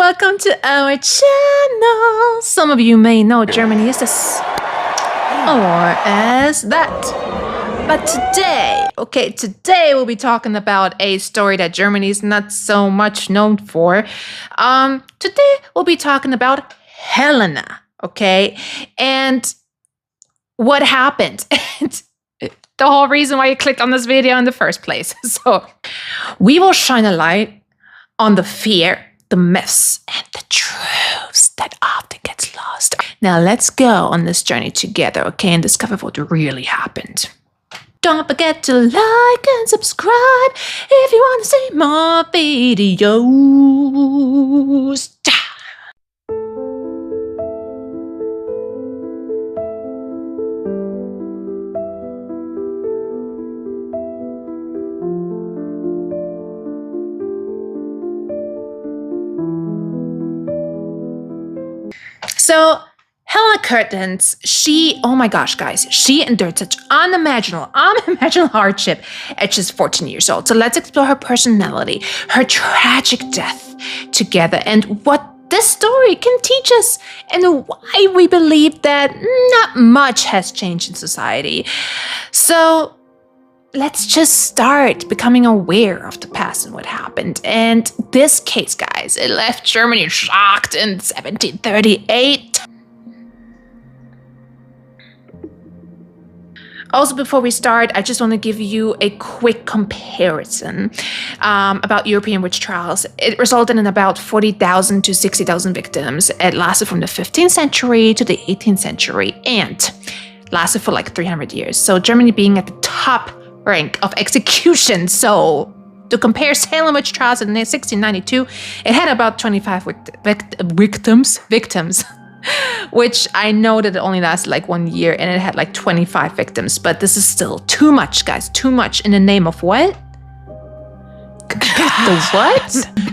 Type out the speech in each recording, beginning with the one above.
welcome to our channel. Some of you may know Germany as this or as that. But today we'll be talking about a story that Germany is not so much known for. Today we'll be talking about Helena, okay? And what happened. The whole reason why you clicked on this video in the first place. So we will shine a light on the fear, the myths, and the truths that often gets lost. Now let's go on this journey together, okay, and discover what really happened. Don't forget to like and subscribe if you want to see more videos. So, Helena Curtens, oh my gosh, guys, she endured such unimaginable hardship at just 14 years old. So let's explore her personality, her tragic death together, and what this story can teach us, and why we believe that not much has changed in society. So let's just start becoming aware of the past and what happened. And this case, guys, it left Germany shocked in 1738. Also, before we start, I just want to give you a quick comparison about European witch trials. It resulted in about 40,000 to 60,000 victims. It lasted from the 15th century to the 18th century and lasted for like 300 years. So Germany being at the top rank of execution. So to compare Salem witch trials in 1692, it had about 25 victims, which I know that it only lasted like 1 year and it had like 25 victims. But this is still too much, guys. Too much in the name of what? The what?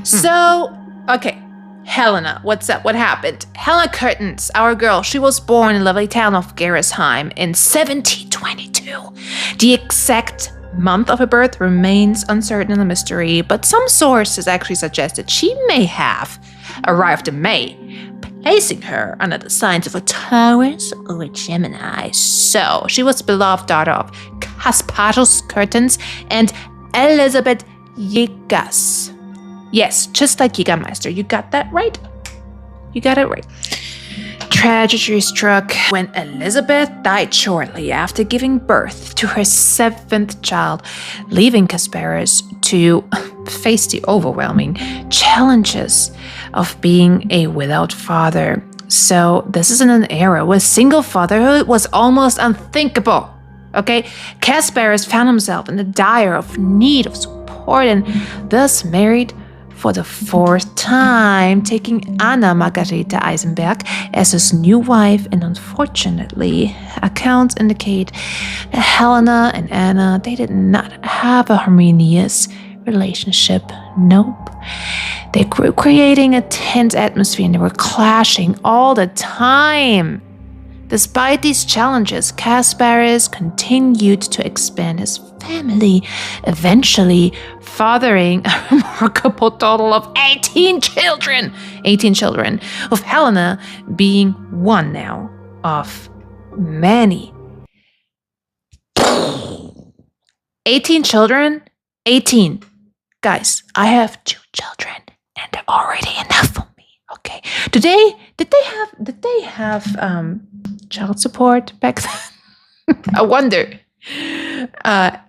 So, okay. Helena, what's up? What happened? Helena Curtens, our girl, she was born in the lovely town of Gerresheim in 1722. The exact month of her birth remains uncertain and a mystery, but some sources actually suggest that she may have arrived in May, placing her under the signs of a Taurus or a Gemini. So, she was the beloved daughter of Kasparus Curtens and Elizabeth Jägers. Yes, just like Jägermeister. You got that right? You got it right. Tragedy struck when Elizabeth died shortly after giving birth to her 7th child, leaving Kasparus to face the overwhelming challenges of being a widowed father. So this is in an era where single fatherhood was almost unthinkable. Okay, Kasparus found himself in the dire of need of support and thus married for the 4th time, taking Anna Margareta Eisenberg as his new wife, and unfortunately, accounts indicate that Helena and Anna, they did not have a harmonious relationship. Nope. They were creating a tense atmosphere and they were clashing all the time. Despite these challenges, Kasparus continued to expand his family, eventually fathering a remarkable total of 18 children. 18 children, with Helena being one now of many. 18 children? 18. Guys, I have 2 children and they're already enough for me. Okay. Did they have child support back then? I wonder.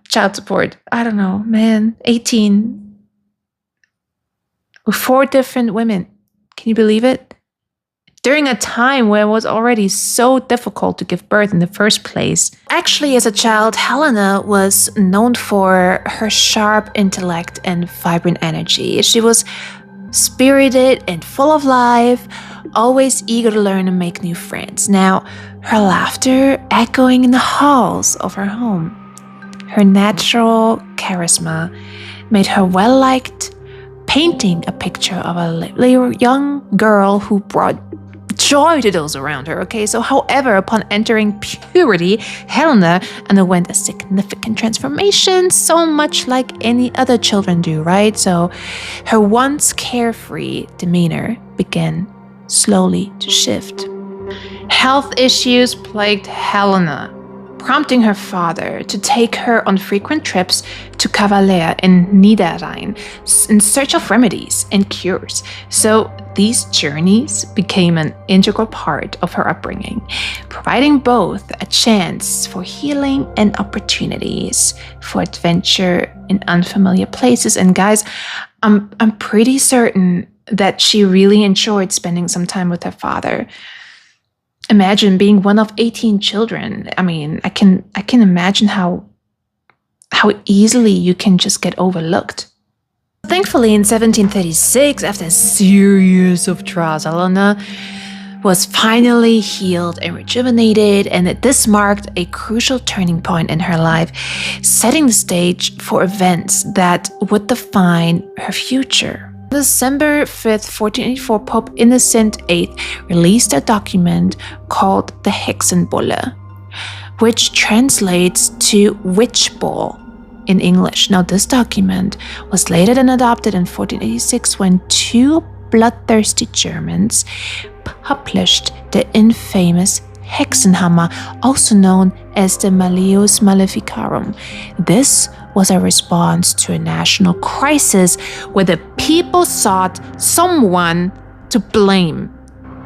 Child support. I don't know, man. 18 with 4 different women. Can you believe it? During a time where it was already so difficult to give birth in the first place. Actually, as a child, Helena was known for her sharp intellect and vibrant energy. She was spirited and full of life, always eager to learn and make new friends. Now, her laughter echoing in the halls of her home. Her natural charisma made her well-liked, painting a picture of a lively young girl who brought joy to those around her, okay? So, however, upon entering puberty, Helena underwent a significant transformation, so much like any other children do, right? So, her once carefree demeanor began slowly to shift. Health issues plagued Helena, prompting her father to take her on frequent trips to Cavalier in Niederrhein in search of remedies and cures. So these journeys became an integral part of her upbringing, providing both a chance for healing and opportunities for adventure in unfamiliar places. And guys, I'm pretty certain that she really enjoyed spending some time with her father. Imagine being one of 18 children. I mean, I can imagine how easily you can just get overlooked. Thankfully, in 1736, after a series of trials, Helena was finally healed and rejuvenated, and this marked a crucial turning point in her life, setting the stage for events that would define her future. On December 5th, 1484, Pope Innocent VIII released a document called the Hexenbulle, which translates to witch bull in English. Now, this document was later then adopted in 1486 when two bloodthirsty Germans published the infamous Hexenhammer, also known as the Malleus Maleficarum. This was a response to a national crisis where the people sought someone to blame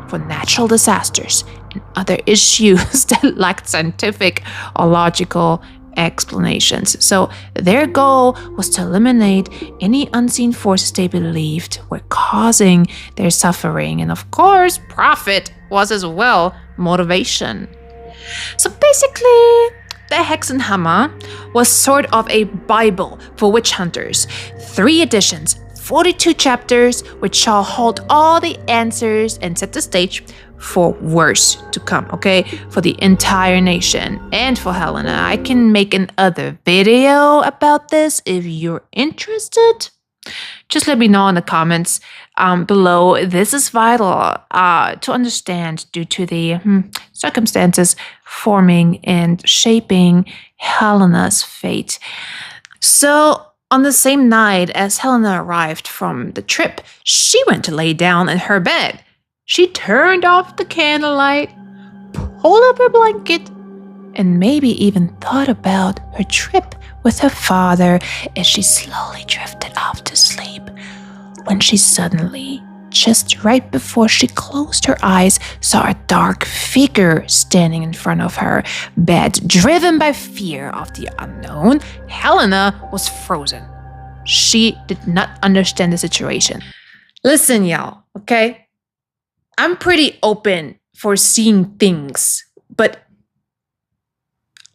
for natural disasters and other issues that lacked scientific or logical explanations. So their goal was to eliminate any unseen forces they believed were causing their suffering. And of course, profit was as well motivation. So basically, the Hexenhammer was sort of a Bible for witch hunters. 3 editions, 42 chapters, which shall hold all the answers and set the stage for worse to come, okay? For the entire nation and for Helena. I can make another video about this if you're interested. Just let me know in the comments below. This is vital to understand due to the circumstances forming and shaping Helena's fate. So on the same night as Helena arrived from the trip, she went to lay down in her bed. She turned off the candlelight, pulled up her blanket, and maybe even thought about her trip with her father as she slowly drifted off to sleep, when she suddenly, just right before she closed her eyes, saw a dark figure standing in front of her bed. Driven by fear of the unknown, Helena was frozen. She did not understand the situation. Listen, y'all, okay? I'm pretty open for seeing things, but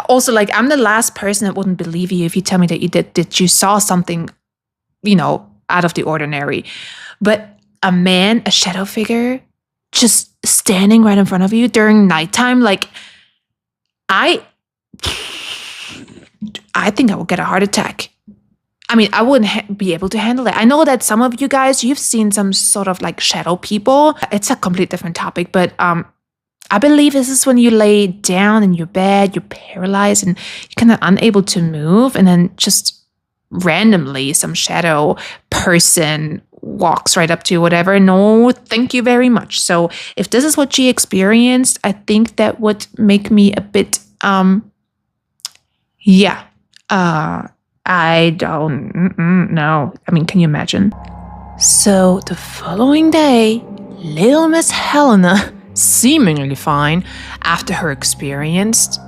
also, like, I'm the last person that wouldn't believe you if you tell me that you saw something, out of the ordinary. But a man, a shadow figure, just standing right in front of you during nighttime, like, I think I would get a heart attack. I mean, I wouldn't be able to handle it. I know that some of you guys, you've seen some sort of like shadow people. It's a complete different topic, but I believe this is when you lay down in your bed, you're paralyzed and you're kind of unable to move, and then just randomly some shadow person walks right up to you, whatever. No, thank you very much. So if this is what she experienced, I think that would make me a bit, I don't know. I mean, can you imagine? So the following day, little Miss Helena, seemingly fine after her experience,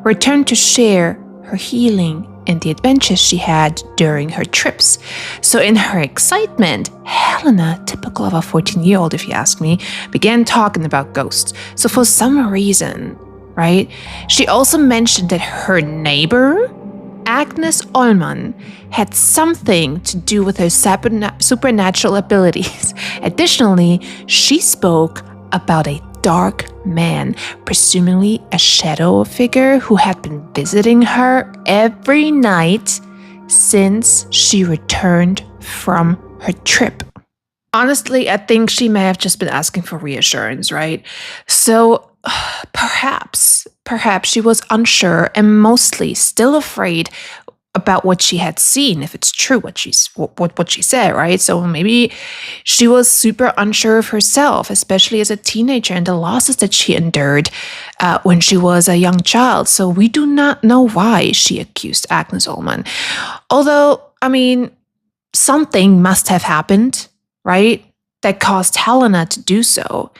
returned to share her healing and the adventures she had during her trips. So in her excitement, Helena, typical of a 14-year-old if you ask me, began talking about ghosts. So for some reason, right, she also mentioned that her neighbor, Agnes Ullmann, had something to do with her supernatural abilities. Additionally, she spoke about a dark man, presumably a shadow figure who had been visiting her every night since she returned from her trip. Honestly, I think she may have just been asking for reassurance, right? So perhaps she was unsure and mostly still afraid about what she had seen, if it's true what she said, right? So maybe she was super unsure of herself, especially as a teenager, and the losses that she endured when she was a young child. So we do not know why she accused Agnes Ullman. Although, I mean, something must have happened, right? That caused Helena to do so.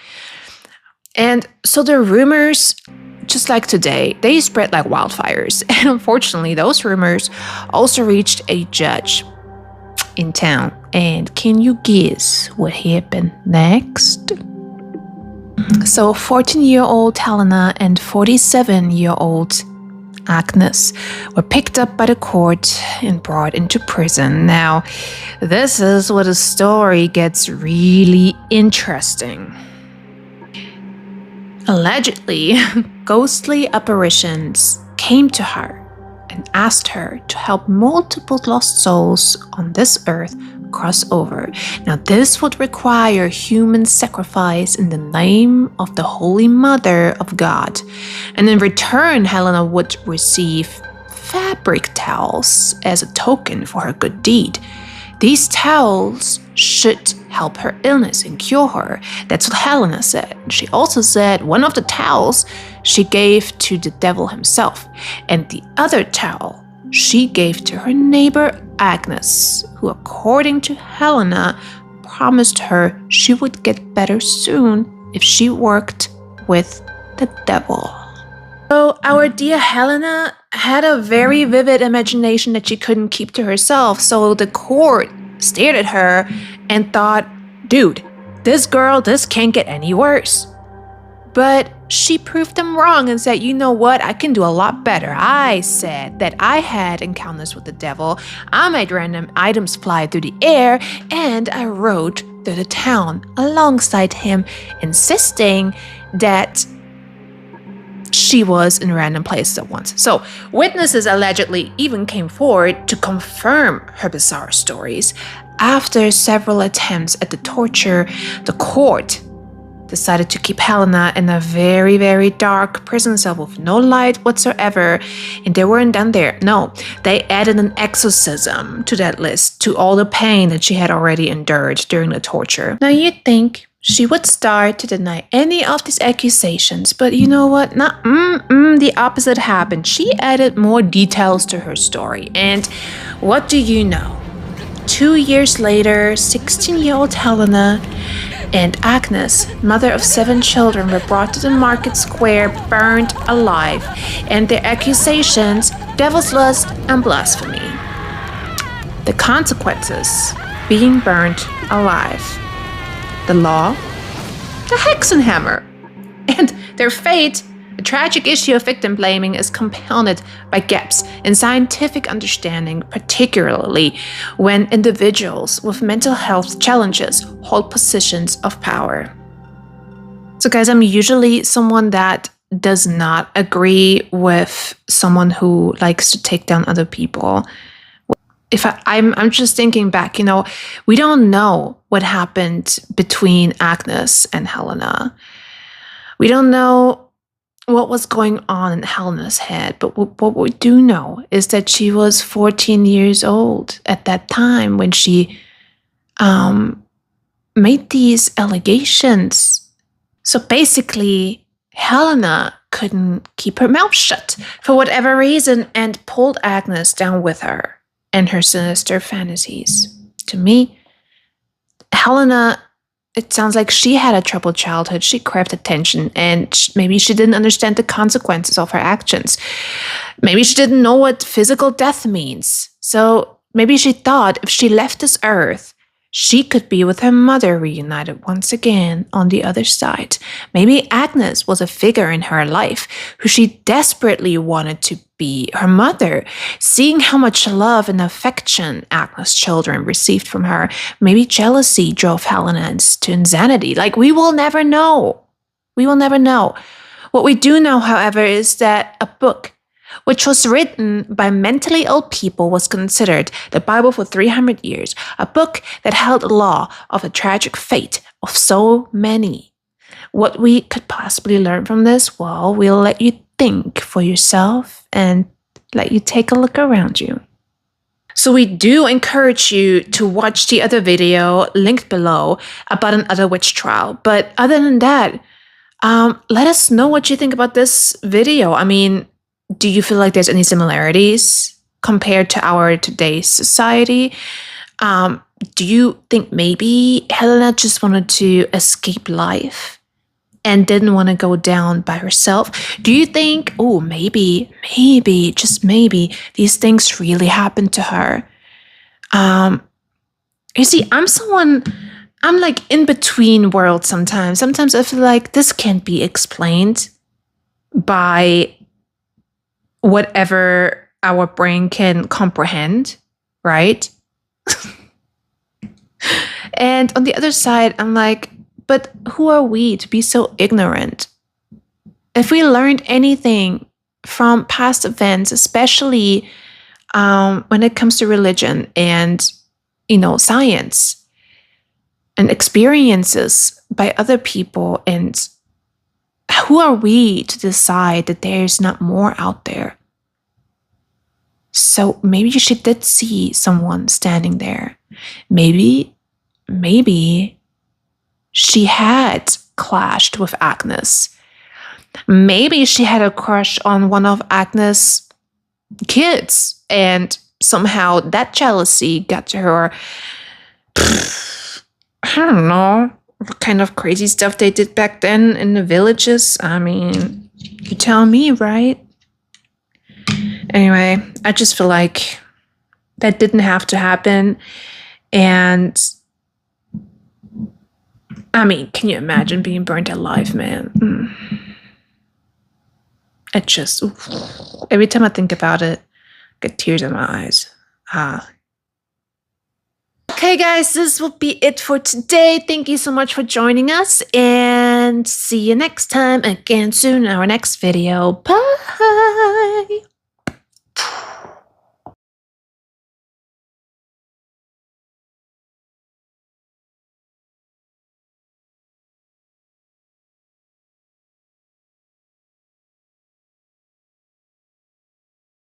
And so the rumors, just like today, they spread like wildfires. And unfortunately, those rumors also reached a judge in town. And can you guess what happened next? So 14-year-old Helena and 47-year-old Agnes were picked up by the court and brought into prison. Now, this is where the story gets really interesting. Allegedly, ghostly apparitions came to her and asked her to help multiple lost souls on this earth cross over. Now, this would require human sacrifice in the name of the Holy Mother of God. And in return, Helena would receive fabric towels as a token for her good deed. These towels should help her illness and cure her. That's what Helena said. She also said one of the towels she gave to the devil himself, and the other towel she gave to her neighbor Agnes, who, according to Helena, promised her she would get better soon if she worked with the devil. So our dear Helena had a very vivid imagination that she couldn't keep to herself, so the court stared at her and thought, dude, this can't get any worse. But she proved them wrong and said, you know what, I can do a lot better. I said that I had encounters with the devil, I made random items fly through the air, and I rode through the town alongside him, insisting that she was in random places at once. So witnesses allegedly even came forward to confirm her bizarre stories. After several attempts at the torture, the court decided to keep Helena in a very, very dark prison cell with no light whatsoever. And they weren't done there. No, they added an exorcism to that list, to all the pain that she had already endured during the torture. Now you'd think she would start to deny any of these accusations, but you know what? The opposite happened. She added more details to her story. And what do you know? 2 years later, 16-year-old Helena and Agnes, mother of 7 children, were brought to the market square, burned alive, and their accusations, devil's lust and blasphemy. The consequences, being burnt alive. The law, the Hexenhammer. And their fate, the tragic issue of victim blaming, is compounded by gaps in scientific understanding, particularly when individuals with mental health challenges hold positions of power. So guys, I'm usually someone that does not agree with someone who likes to take down other people. I'm just thinking back, we don't know what happened between Agnes and Helena. We don't know what was going on in Helena's head, but what we do know is that she was 14 years old at that time when she made these allegations. So basically, Helena couldn't keep her mouth shut for whatever reason and pulled Agnes down with her and her sinister fantasies. To me, Helena, it sounds like she had a troubled childhood. She craved attention, and maybe she didn't understand the consequences of her actions. Maybe she didn't know what physical death means. So maybe she thought if she left this earth, she could be with her mother reunited once again on the other side. Maybe Agnes was a figure in her life who she desperately wanted to be her mother. Seeing how much love and affection Agnes' children received from her, maybe jealousy drove Helena to insanity. We will never know. We will never know. What we do know, however, is that a book which was written by mentally ill people, was considered the Bible for 300 years, a book that held the law of the tragic fate of so many. What we could possibly learn from this? Well, we'll let you think for yourself and let you take a look around you. So we do encourage you to watch the other video linked below about another witch trial. But other than that, let us know what you think about this video. I mean, do you feel like there's any similarities compared to our today's society? Do you think maybe Helena just wanted to escape life and didn't want to go down by herself? Do you think, oh, maybe, just maybe, these things really happened to her? You see, I'm like in between worlds sometimes. Sometimes I feel like this can't be explained by whatever our brain can comprehend, right? And on the other side, I'm like, but who are we to be so ignorant? If we learned anything from past events, especially when it comes to religion and, science and experiences by other people, and who are we to decide that there's not more out there? So maybe she did see someone standing there. Maybe she had clashed with Agnes. Maybe she had a crush on one of Agnes' kids, and somehow that jealousy got to her. I don't know what kind of crazy stuff they did back then in the villages. I mean, you tell me, right? Anyway, I just feel like that didn't have to happen. And I mean, can you imagine being burnt alive, man? It just, every time I think about it, I get tears in my eyes. Okay, guys, this will be it for today. Thank you so much for joining us, and see you next time again soon in our next video. Bye!